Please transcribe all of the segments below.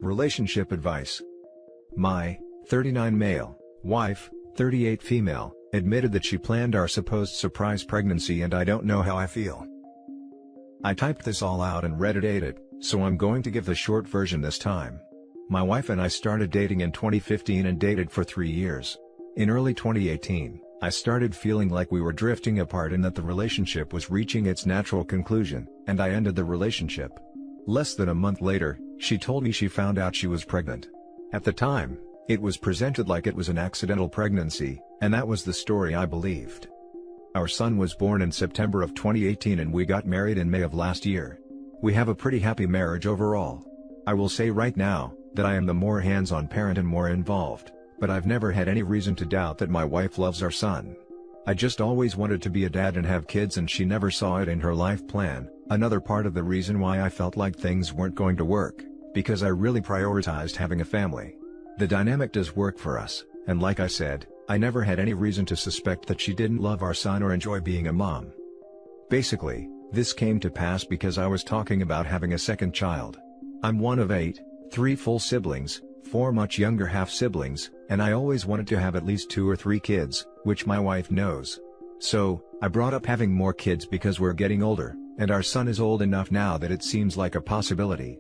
Relationship advice. My 39 male wife, 38 female, admitted that she planned our supposed surprise pregnancy, and I don't know how I feel. I typed this all out and read it, so I'm going to give the short version this time. My wife and I started dating in 2015 and dated for 3 years. In early 2018, I started feeling like we were drifting apart and that the relationship was reaching its natural conclusion, and I ended the relationship. Less than a month later, she told me she found out she was pregnant. At the time, it was presented like it was an accidental pregnancy, and that was the story I believed. Our son was born in September of 2018 and we got married in May of last year. We have a pretty happy marriage overall. I will say right now, that I am the more hands-on parent and more involved, but I've never had any reason to doubt that my wife loves our son. I just always wanted to be a dad and have kids, and she never saw it in her life plan. Another part of the reason why I felt like things weren't going to work, because I really prioritized having a family. The dynamic does work for us, and like I said, I never had any reason to suspect that she didn't love our son or enjoy being a mom. Basically, this came to pass because I was talking about having a second child. I'm one of 8, 3 full siblings, 4 much younger half-siblings, and I always wanted to have at least 2 or 3 kids, which my wife knows. So, I brought up having more kids because we're getting older, and our son is old enough now that it seems like a possibility.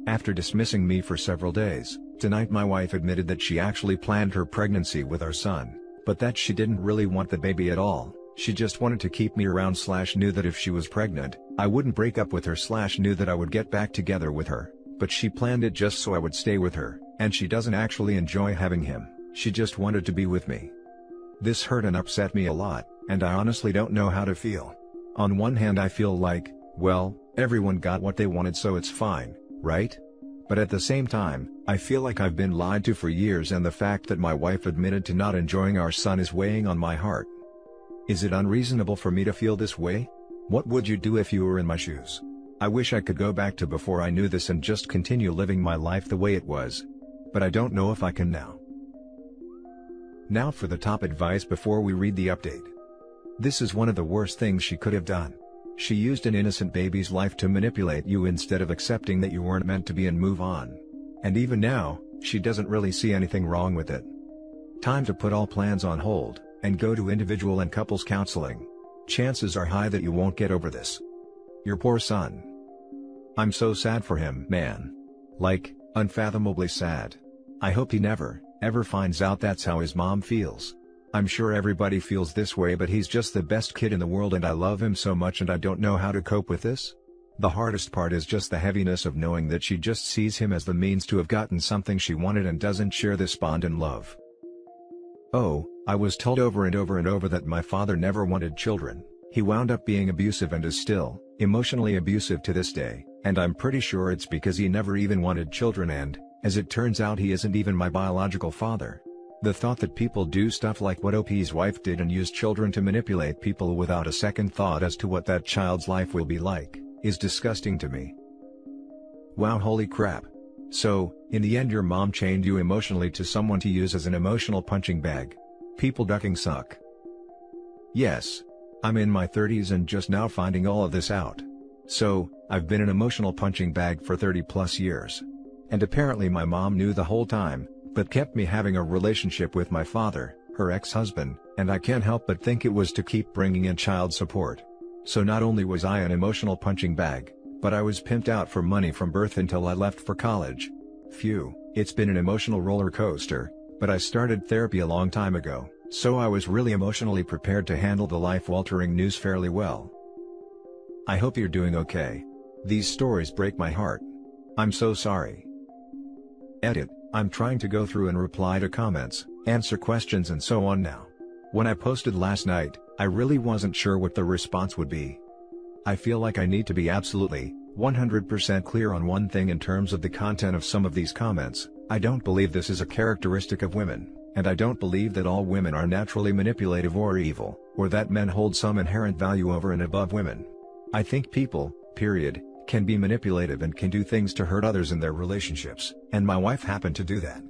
After dismissing me for several days, tonight my wife admitted that she actually planned her pregnancy with our son, but that she didn't really want the baby at all. She just wanted to keep me around / knew that if she was pregnant, I wouldn't break up with her / knew that I would get back together with her, but she planned it just so I would stay with her, and she doesn't actually enjoy having him, she just wanted to be with me. This hurt and upset me a lot, and I honestly don't know how to feel. On one hand I feel like, well, everyone got what they wanted so it's fine, right? But at the same time, I feel like I've been lied to for years, and the fact that my wife admitted to not enjoying our son is weighing on my heart. Is it unreasonable for me to feel this way? What would you do if you were in my shoes? I wish I could go back to before I knew this and just continue living my life the way it was. But I don't know if I can now. Now for the top advice before we read the update. This is one of the worst things she could have done. She used an innocent baby's life to manipulate you instead of accepting that you weren't meant to be and move on. And even now, she doesn't really see anything wrong with it. Time to put all plans on hold, and go to individual and couples counseling. Chances are high that you won't get over this. Your poor son. I'm so sad for him, man. Like, unfathomably sad. I hope he never, ever finds out that's how his mom feels. I'm sure everybody feels this way, but he's just the best kid in the world and I love him so much, and I don't know how to cope with this. The hardest part is just the heaviness of knowing that she just sees him as the means to have gotten something she wanted and doesn't share this bond and love. Oh, I was told over and over and over that my father never wanted children. He wound up being abusive and is still, emotionally abusive to this day, and I'm pretty sure it's because he never even wanted children, and, as it turns out, he isn't even my biological father. The thought that people do stuff like what OP's wife did and use children to manipulate people without a second thought as to what that child's life will be like, is disgusting to me. Wow, holy crap. So, in the end your mom chained you emotionally to someone to use as an emotional punching bag. People ducking suck. Yes. I'm in my 30s and just now finding all of this out. So, I've been an emotional punching bag for 30+ years. And apparently my mom knew the whole time, but kept me having a relationship with my father, her ex-husband, and I can't help but think it was to keep bringing in child support. So not only was I an emotional punching bag, but I was pimped out for money from birth until I left for college. Phew, it's been an emotional roller coaster, but I started therapy a long time ago, so I was really emotionally prepared to handle the life-altering news fairly well. I hope you're doing okay. These stories break my heart. I'm so sorry. Edit. I'm trying to go through and reply to comments, answer questions and so on now. When I posted last night, I really wasn't sure what the response would be. I feel like I need to be absolutely, 100% clear on one thing in terms of the content of some of these comments. I don't believe this is a characteristic of women, and I don't believe that all women are naturally manipulative or evil, or that men hold some inherent value over and above women. I think people, period, can be manipulative and can do things to hurt others in their relationships, and my wife happened to do that.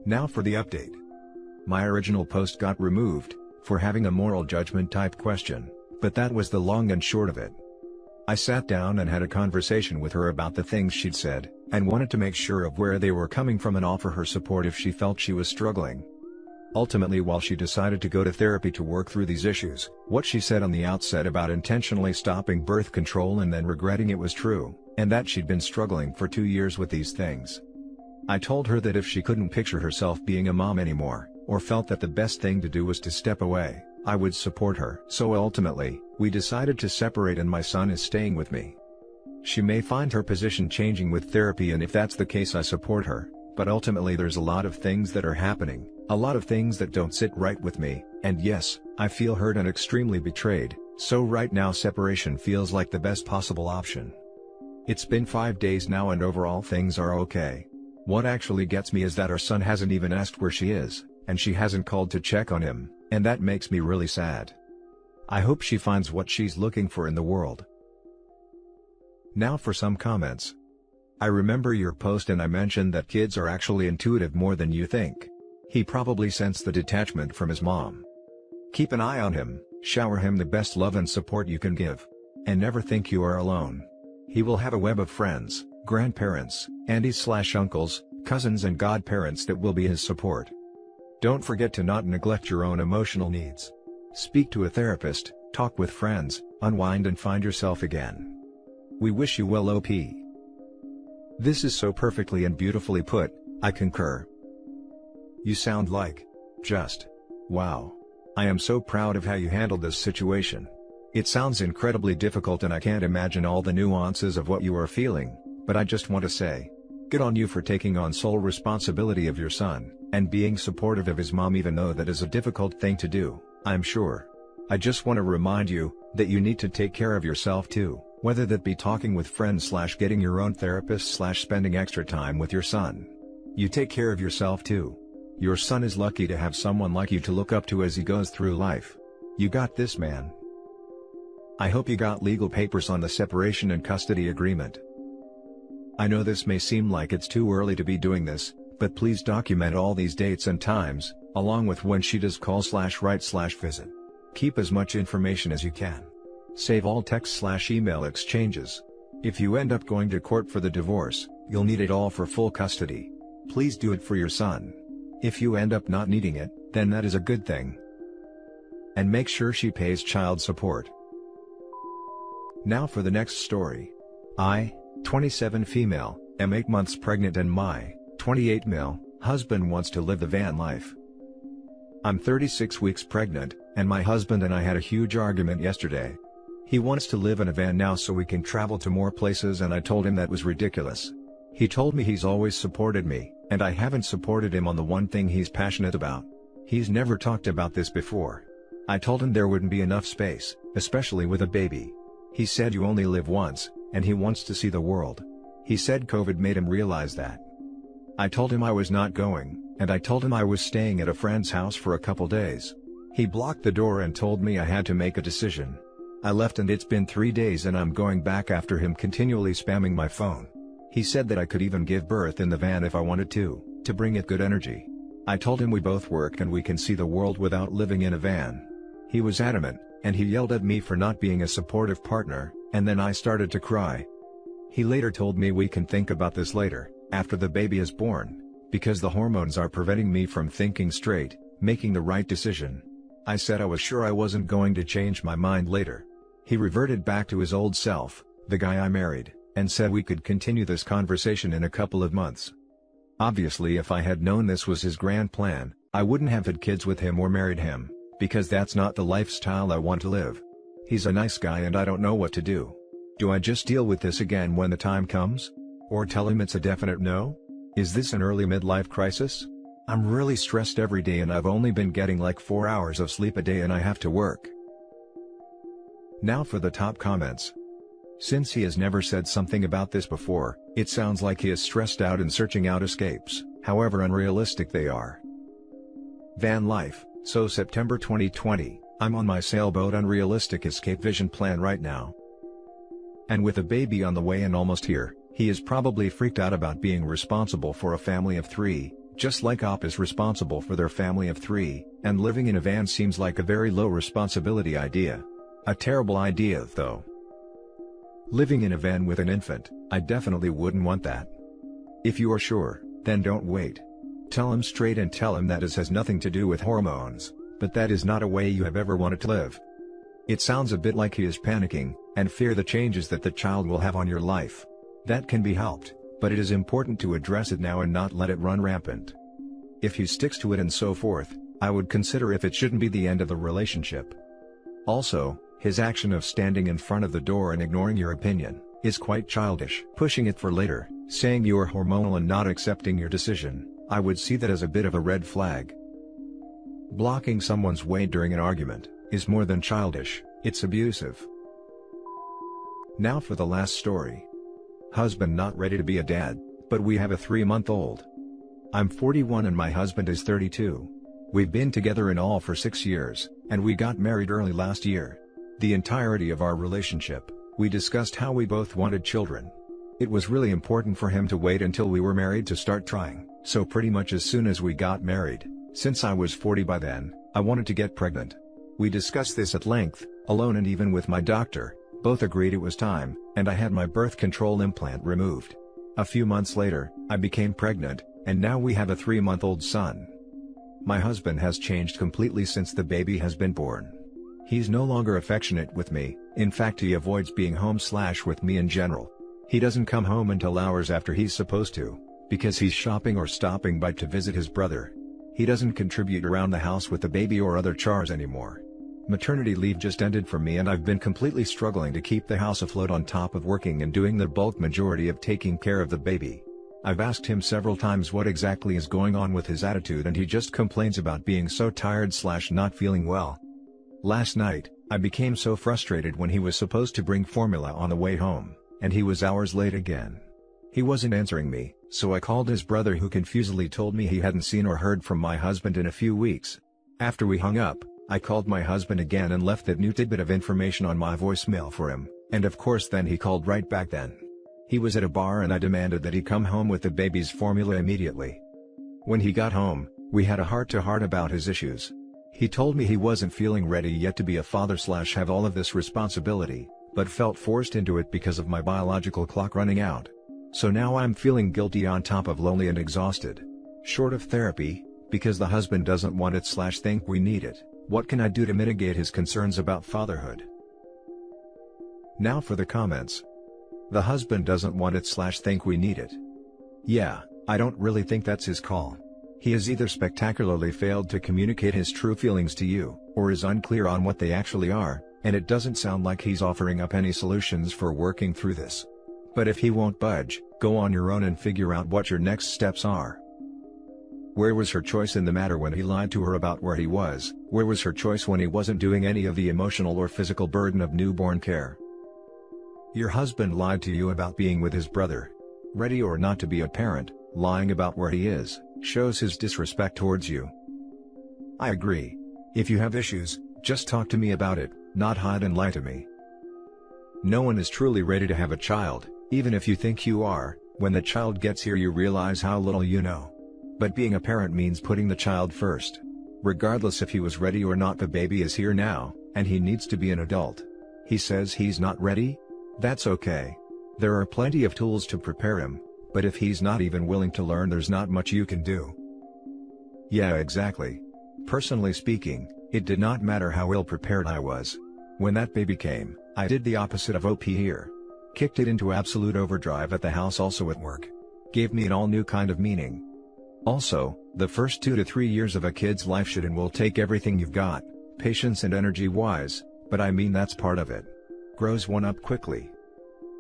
Now for the update. My original post got removed, for having a moral judgment type question, but that was the long and short of it. I sat down and had a conversation with her about the things she'd said, and wanted to make sure of where they were coming from and offer her support if she felt she was struggling. Ultimately, while she decided to go to therapy to work through these issues, what she said on the outset about intentionally stopping birth control and then regretting it was true, and that she'd been struggling for 2 years with these things. I told her that if she couldn't picture herself being a mom anymore, or felt that the best thing to do was to step away, I would support her. So ultimately, we decided to separate and my son is staying with me. She may find her position changing with therapy, and if that's the case I support her, but ultimately there's a lot of things that are happening, a lot of things that don't sit right with me, and yes, I feel hurt and extremely betrayed, so right now separation feels like the best possible option. It's been 5 days now and overall things are okay. What actually gets me is that our son hasn't even asked where she is, and she hasn't called to check on him, and that makes me really sad. I hope she finds what she's looking for in the world. Now for some comments. I remember your post and I mentioned that kids are actually intuitive more than you think. He probably sensed the detachment from his mom. Keep an eye on him, shower him the best love and support you can give. And never think you are alone. He will have a web of friends, grandparents, aunties/uncles, cousins and godparents that will be his support. Don't forget to not neglect your own emotional needs. Speak to a therapist, talk with friends, unwind and find yourself again. We wish you well, OP. This is so perfectly and beautifully put, I concur. You sound like, just, wow. I am so proud of how you handled this situation. It sounds incredibly difficult and I can't imagine all the nuances of what you are feeling, but I just want to say, good on you for taking on sole responsibility of your son, and being supportive of his mom even though that is a difficult thing to do, I'm sure. I just want to remind you, that you need to take care of yourself too, whether that be talking with friends/getting your own therapist/spending extra time with your son. You take care of yourself too. Your son is lucky to have someone like you to look up to as he goes through life. You got this, man. I hope you got legal papers on the separation and custody agreement. I know this may seem like it's too early to be doing this, but please document all these dates and times, along with when she does call/write/visit. Keep as much information as you can. Save all text/email exchanges. If you end up going to court for the divorce, you'll need it all for full custody. Please do it for your son. If you end up not needing it, then that is a good thing. And make sure she pays child support. Now for the next story. I, 27 female, am 8 months pregnant and my, 28 male, husband wants to live the van life. I'm 36 weeks pregnant, and my husband and I had a huge argument yesterday. He wants to live in a van now so we can travel to more places and I told him that was ridiculous. He told me he's always supported me, and I haven't supported him on the one thing he's passionate about. He's never talked about this before. I told him there wouldn't be enough space, especially with a baby. He said you only live once, and he wants to see the world. He said COVID made him realize that. I told him I was not going, and I told him I was staying at a friend's house for a couple days. He blocked the door and told me I had to make a decision. I left and it's been 3 days and I'm going back after him continually spamming my phone. He said that I could even give birth in the van if I wanted to bring it good energy. I told him we both work and we can see the world without living in a van. He was adamant, and he yelled at me for not being a supportive partner, and then I started to cry. He later told me we can think about this later, after the baby is born, because the hormones are preventing me from thinking straight, making the right decision. I said I was sure I wasn't going to change my mind later. He reverted back to his old self, the guy I married, and said we could continue this conversation in a couple of months. Obviously, if I had known this was his grand plan, I wouldn't have had kids with him or married him, because that's not the lifestyle I want to live. He's a nice guy and I don't know what to do. Do I just deal with this again when the time comes? Or tell him it's a definite no? Is this an early midlife crisis? I'm really stressed every day and I've only been getting like 4 hours of sleep a day and I have to work. Now for the top comments. Since he has never said something about this before, it sounds like he is stressed out and searching out escapes, however unrealistic they are. Van life. So September 2020, I'm on my sailboat unrealistic escape vision plan right now. And with a baby on the way and almost here, he is probably freaked out about being responsible for a family of 3, just like Op is responsible for their family of 3, and living in a van seems like a very low responsibility idea. A terrible idea though. Living in a van with an infant, I definitely wouldn't want that. If you are sure, then don't wait. Tell him straight and tell him that it has nothing to do with hormones, but that is not a way you have ever wanted to live. It sounds a bit like he is panicking, and fear the changes that the child will have on your life. That can be helped, but it is important to address it now and not let it run rampant. If he sticks to it and so forth, I would consider if it shouldn't be the end of the relationship. Also, his action of standing in front of the door and ignoring your opinion is quite childish. Pushing it for later, saying you are hormonal and not accepting your decision, I would see that as a bit of a red flag. Blocking someone's way during an argument is more than childish, it's abusive. Now for the last story. Husband not ready to be a dad, but we have a 3-month-old. I'm 41 and my husband is 32. We've been together in all for 6 years, and we got married early last year. The entirety of our relationship, we discussed how we both wanted children. It was really important for him to wait until we were married to start trying, so pretty much as soon as we got married, since I was 40 by then, I wanted to get pregnant. We discussed this at length, alone and even with my doctor, both agreed it was time, and I had my birth control implant removed. A few months later, I became pregnant, and now we have a 3-month-old son. My husband has changed completely since the baby has been born. He's no longer affectionate with me, in fact he avoids being home / with me in general. He doesn't come home until hours after he's supposed to, because he's shopping or stopping by to visit his brother. He doesn't contribute around the house with the baby or other chores anymore. Maternity leave just ended for me and I've been completely struggling to keep the house afloat on top of working and doing the bulk majority of taking care of the baby. I've asked him several times what exactly is going on with his attitude and he just complains about being so tired / not feeling well. Last night, I became so frustrated when he was supposed to bring formula on the way home, and he was hours late again. He wasn't answering me, so I called his brother who confusedly told me he hadn't seen or heard from my husband in a few weeks. After we hung up, I called my husband again and left that new tidbit of information on my voicemail for him, and of course then he called right back then. He was at a bar and I demanded that he come home with the baby's formula immediately. When he got home, we had a heart-to-heart about his issues. He told me he wasn't feeling ready yet to be a father / have all of this responsibility, but felt forced into it because of my biological clock running out. So now I'm feeling guilty on top of lonely and exhausted. Short of therapy, because the husband doesn't want it / think we need it, what can I do to mitigate his concerns about fatherhood? Now for the comments. The husband doesn't want it / think we need it. Yeah, I don't really think that's his call. He has either spectacularly failed to communicate his true feelings to you, or is unclear on what they actually are, and it doesn't sound like he's offering up any solutions for working through this. But if he won't budge, go on your own and figure out what your next steps are. Where was her choice in the matter when he lied to her about where he was? Where was her choice when he wasn't doing any of the emotional or physical burden of newborn care? Your husband lied to you about being with his brother. Ready or not to be a parent, lying about where he is shows his disrespect towards you. I agree. If you have issues, just talk to me about it, not hide and lie to me. No one is truly ready to have a child, even if you think you are. When the child gets here you realize how little you know. But being a parent means putting the child first. Regardless if he was ready or not, the baby is here now, and he needs to be an adult. He says he's not ready? That's okay. There are plenty of tools to prepare him. But if he's not even willing to learn, there's not much you can do. Yeah, exactly. Personally speaking, it did not matter how ill prepared I was. When that baby came, I did the opposite of OP here. Kicked it into absolute overdrive at the house, also at work. Gave me an all new kind of meaning. Also, the first 2 to 3 years of a kid's life should and will take everything you've got, patience and energy wise, but I mean that's part of it. Grows one up quickly.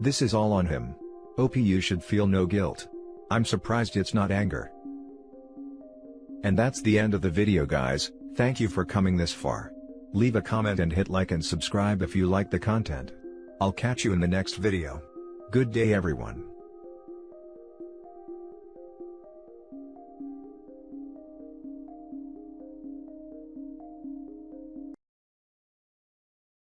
This is all on him. OP, you should feel no guilt. I'm surprised it's not anger. And that's the end of the video, guys. Thank you for coming this far. Leave a comment and hit like and subscribe if you like the content. I'll catch you in the next video. Good day everyone.